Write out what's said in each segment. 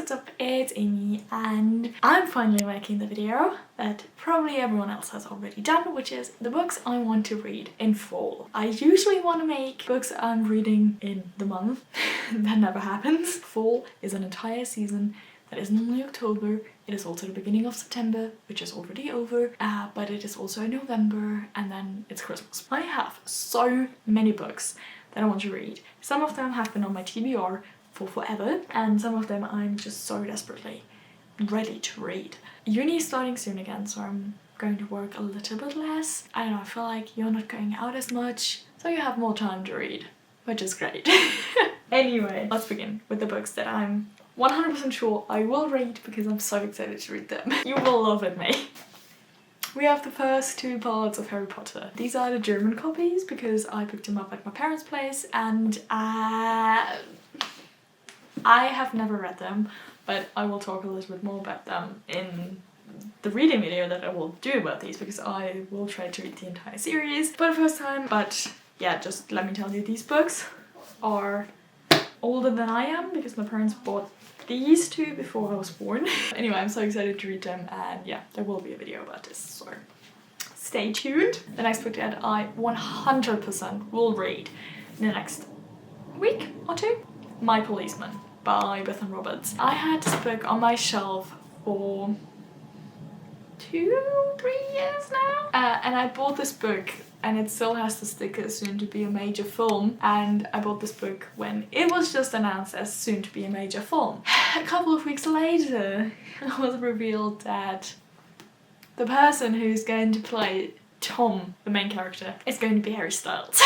what's up? It's Amy and I'm finally making the video that probably everyone else has already done, which is the books I want to read in fall. I usually want to make books I'm reading in the month. That never happens. Fall is an entire season that is normally October. It is also the beginning of September, which is already over, but it is also November, and then it's Christmas. I have so many books that I want to read. Some of them have been on my TBR for forever, and some of them I'm just so desperately ready to read. Uni is starting soon again, so I'm going to work a little bit less. I don't know, I feel like you're not going out as much, so you have more time to read, which is great. Anyway, let's begin with the books that I'm 100% sure I will read because I'm so excited to read them. You will love it, mate. We have the first two parts of Harry Potter. These are the German copies because I picked them up at my parents' place, and I have never read them, but I will talk a little bit more about them in the reading video that I will do about these because I will try to read the entire series for the first time. But yeah, just let me tell you, these books are older than I am because my parents bought these two before I was born. Anyway, I'm so excited to read them, and yeah, there will be a video about this, so stay tuned. The next book that I 100% will read in the next week or two, My Policeman by Beth and Roberts. I had this book on my shelf for 2-3 years now, and I bought this book and it still has the sticker soon to be a major film, and I bought this book when it was just announced as soon to be a major film. A couple of weeks later it was revealed that the person who's going to play Tom, the main character, is going to be Harry Styles.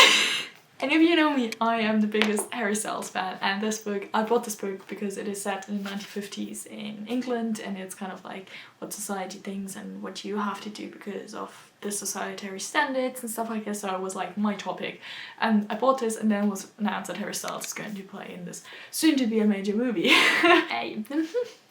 And if you know me, I am the biggest Harry Styles fan, and this book, I bought this book because it is set in the 1950s in England, and it's kind of like what society thinks and what you have to do because of the societary standards and stuff like this, so it was like my topic. And I bought this, and then it was announced that Harry Styles is going to play in this soon to be a major movie. Hey.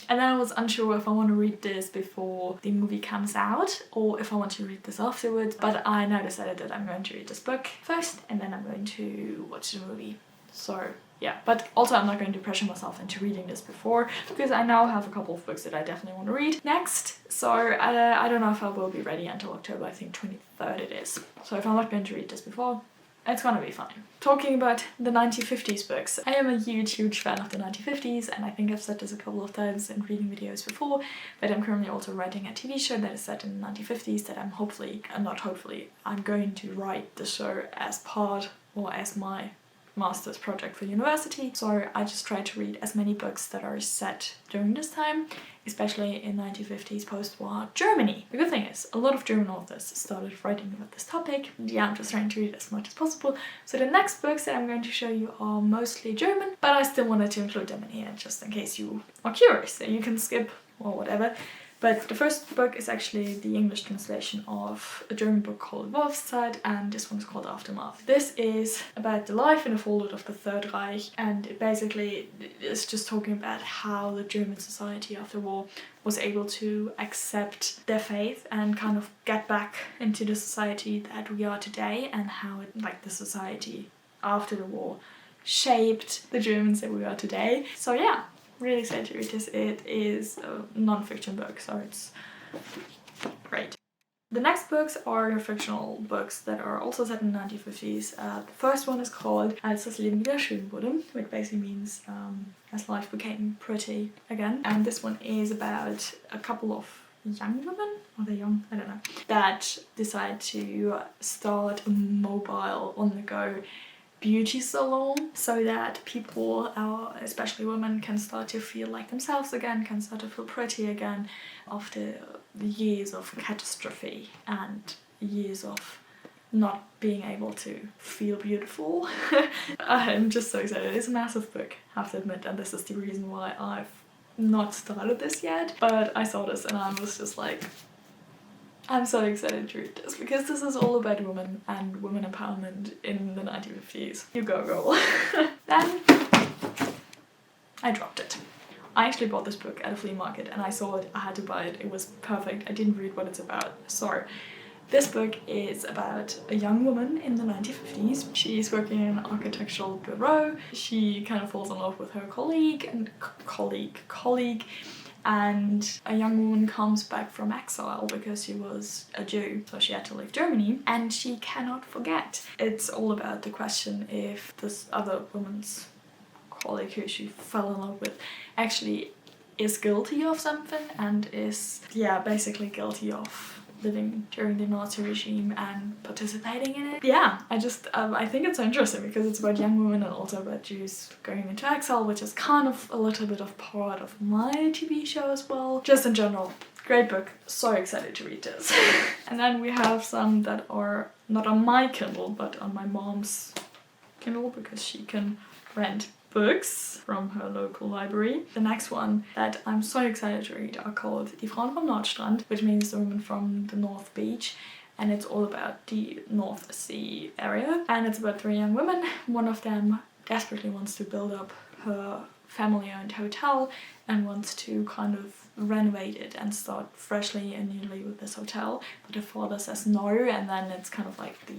And then I was unsure if I want to read this before the movie comes out or if I want to read this afterwards, but I now decided that I'm going to read this book first and then I'm going to watch the movie. So yeah, but also I'm not going to pressure myself into reading this before because I now have a couple of books that I definitely want to read next. So I don't know if I will be ready until October, I think 23rd it is. So if I'm not going to read this before, it's gonna be fine. Talking about the 1950s books, I am a huge fan of the 1950s, and I think I've said this a couple of times in reading videos before, but I'm currently also writing a TV show that is set in the 1950s that I'm going to write the show as part or as my master's project for university. So I just try to read as many books that are set during this time, especially in 1950s post-war Germany. The good thing is, a lot of German authors started writing about this topic. Yeah, I'm just trying to read as much as possible. So the next books that I'm going to show you are mostly German, but I still wanted to include them in here just in case you are curious, so you can skip or whatever. But the first book is actually the English translation of a German book called Wolfszeit, and this one is called Aftermath. This is about the life and the fallout of the Third Reich, and it basically is just talking about how the German society after war was able to accept their faith and kind of get back into the society that we are today, and how it, like, the society after the war shaped the Germans that we are today. So yeah. Really excited to read this. It is a non-fiction book, so it's great. The next books are fictional books that are also set in the 1950s. The first one is called Als das Leben wieder schön wurde, which basically means as life became pretty again. And this one is about a couple of young women, are they young? I don't know, that decide to start a mobile on-the-go beauty salon so that people, especially women, can start to feel like themselves again, can start to feel pretty again after years of catastrophe and years of not being able to feel beautiful. I'm just so excited. It's a massive book, I have to admit, and this is the reason why I've not started this yet, but I saw this and I was just like, I'm so excited to read this because this is all about women and women empowerment in the 1950s. You go, girl. Then I dropped it. I actually bought this book at a flea market and I saw it, I had to buy it, it was perfect. I didn't read what it's about. So This book is about a young woman in the 1950s. She's working in an architectural bureau. She kind of falls in love with her colleague, and a young woman comes back from exile because she was a Jew, so she had to leave Germany, and she cannot forget. It's all about the question if this other woman's colleague who she fell in love with actually is guilty of something and is, yeah, basically guilty of living during the Nazi regime and participating in it. Yeah, I think it's so interesting because it's about young women and also about Jews going into exile, which is kind of a little bit of part of my TV show as well. Just in general, great book. So excited to read this. And then we have some that are not on my Kindle, but on my mom's Kindle because she can rent books from her local library. The next one that I'm so excited to read are called Die Frauen vom Nordstrand, which means the women from the North Beach, and it's all about the North Sea area, and it's about 3 young women. One of them desperately wants to build up her family-owned hotel and wants to kind of renovate it and start freshly and newly with this hotel, but her father says no, and then it's kind of like the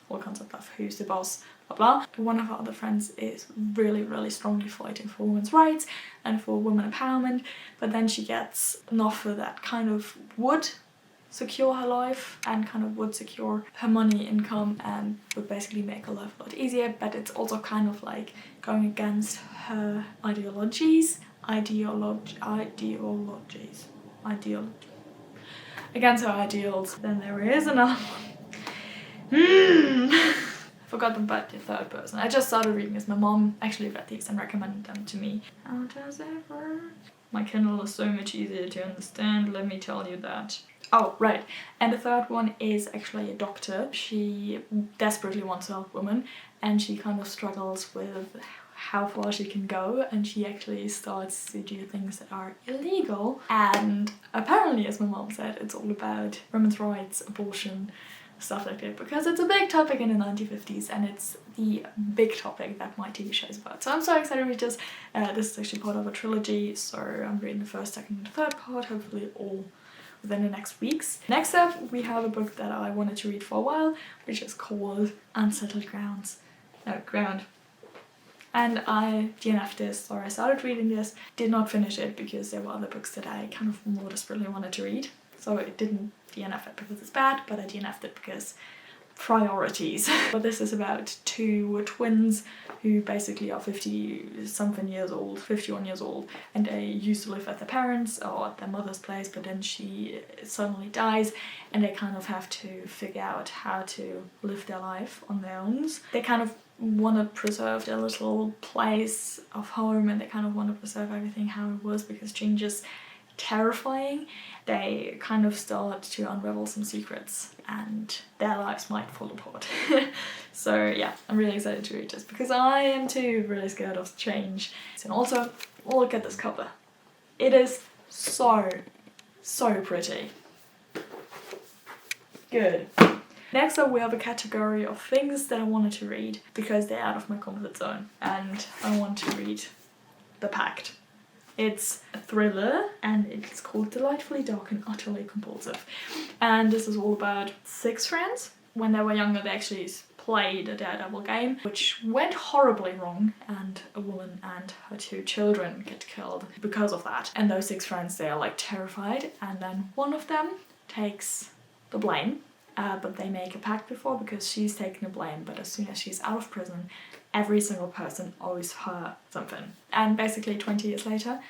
whole concept of who's the boss, blah blah. One of her other friends is really strongly fighting for women's rights and for women empowerment, but then she gets an offer that kind of would secure her life and kind of would secure her money income and would basically make her life a lot easier, but it's also kind of like going against her ideologies. Against her ideals. Then there is another one. Forgot about the third person. I just started reading this. My mom actually read these and recommended them to me. How does it work? My Kindle is so much easier to understand, let me tell you that. Oh, right. And the third one is actually a doctor. She desperately wants to help women and she kind of struggles with how far she can go, and she actually starts to do things that are illegal. And apparently, as my mom said, it's all about women's rights, abortion, stuff like that, because it's a big topic in the 1950s and it's the big topic that my TV show is about. So I'm so excited to read this. This is actually part of a trilogy, so I'm reading the first, second and third part, hopefully all within the next weeks. Next up, we have a book that I wanted to read for a while, which is called Unsettled Grounds. Ground. And I DNF'd this, or I started reading this, did not finish it because there were other books that I kind of more desperately wanted to read. So it didn't DNF it because it's bad, but I DNF'd it because priorities. But this is about 2 twins who basically are 50-something years old, 51 years old, and they used to live at their parents' or at their mother's place, but then she suddenly dies and they kind of have to figure out how to live their life on their own. They kind of want to preserve their little place of home and they kind of want to preserve everything how it was because change is terrifying. They kind of start to unravel some secrets and their lives might fall apart. So yeah, I'm really excited to read this because I am too really scared of change. And also, look at this cover. It is so pretty. Good. Next up we have a category of things that I wanted to read because they're out of my comfort zone and I want to read The Pact. It's a thriller and it's called Delightfully Dark and Utterly Compulsive. And this is all about 6 friends. When they were younger they actually played a daredevil game which went horribly wrong and a woman and her 2 children get killed because of that. And those 6 friends, they are like terrified and then one of them takes the blame. But they make a pact before because she's taking the blame, but as soon as she's out of prison, every single person owes her something. And basically 20 years later,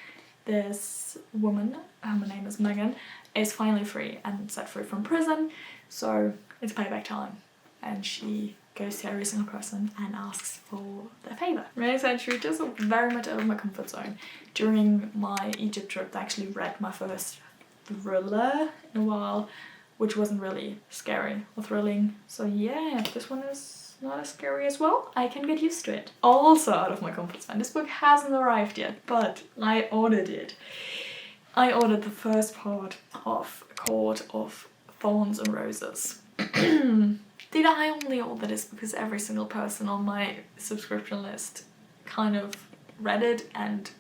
this woman, her name is Megan, is finally free and set free from prison, so it's payback time. And she goes to every single person and asks for their favour. Really excited to read this, very much out of my comfort zone. During my Egypt trip, I actually read my first thriller in a while, which wasn't really scary or thrilling. So yeah, if this one is not as scary as well, I can get used to it. Also out of my comfort zone. This book hasn't arrived yet, but I ordered it. I ordered the first part of Court of Thorns and Roses. Did I only order this because every single person on my subscription list kind of read it and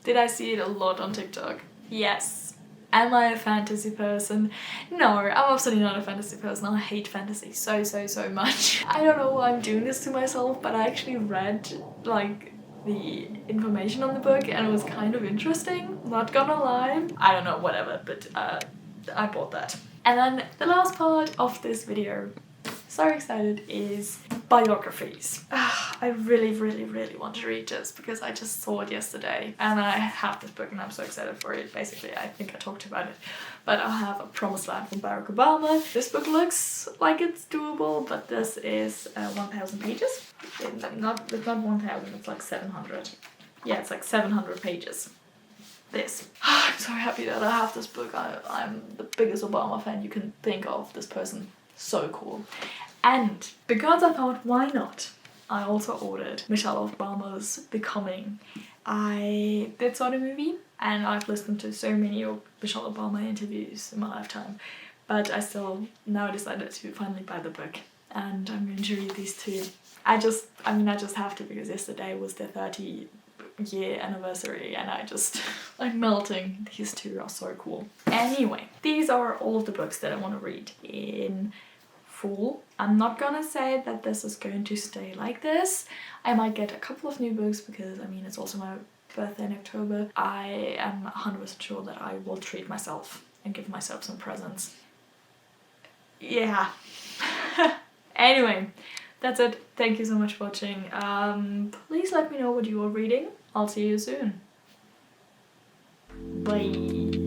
did I see it a lot on TikTok? Yes. Am I a fantasy person? No, I'm absolutely not a fantasy person. I hate fantasy so much. I don't know why I'm doing this to myself, but I actually read like the information on the book and it was kind of interesting, not gonna lie. I don't know, whatever, but I bought that. And then the last part of this video, so excited, is biographies. I really want to read this because I just saw it yesterday and I have this book and I'm so excited for it. Basically, I think I talked about it, but I have A Promised Land from Barack Obama. This book looks like it's doable, but this is 1,000 pages. It's not 1,000, it's like 700. Yeah, it's like 700 pages. This. I'm so happy that I have this book. I'm the biggest Obama fan you can think of. This person, so cool. And because I thought, why not? I also ordered Michelle Obama's Becoming. I did saw the movie and I've listened to so many of Michelle Obama interviews in my lifetime, but I still now decided to finally buy the book and I'm going to read these two. I just have to because yesterday was their 30-year anniversary and I'm melting. These two are so cool. Anyway, these are all of the books that I want to read in full. I'm not gonna say that this is going to stay like this. I might get a couple of new books because I mean it's also my birthday in October. I am 100% sure that I will treat myself and give myself some presents. Yeah. Anyway, that's it. Thank you so much for watching. Please let me know what you are reading. I'll see you soon. Bye.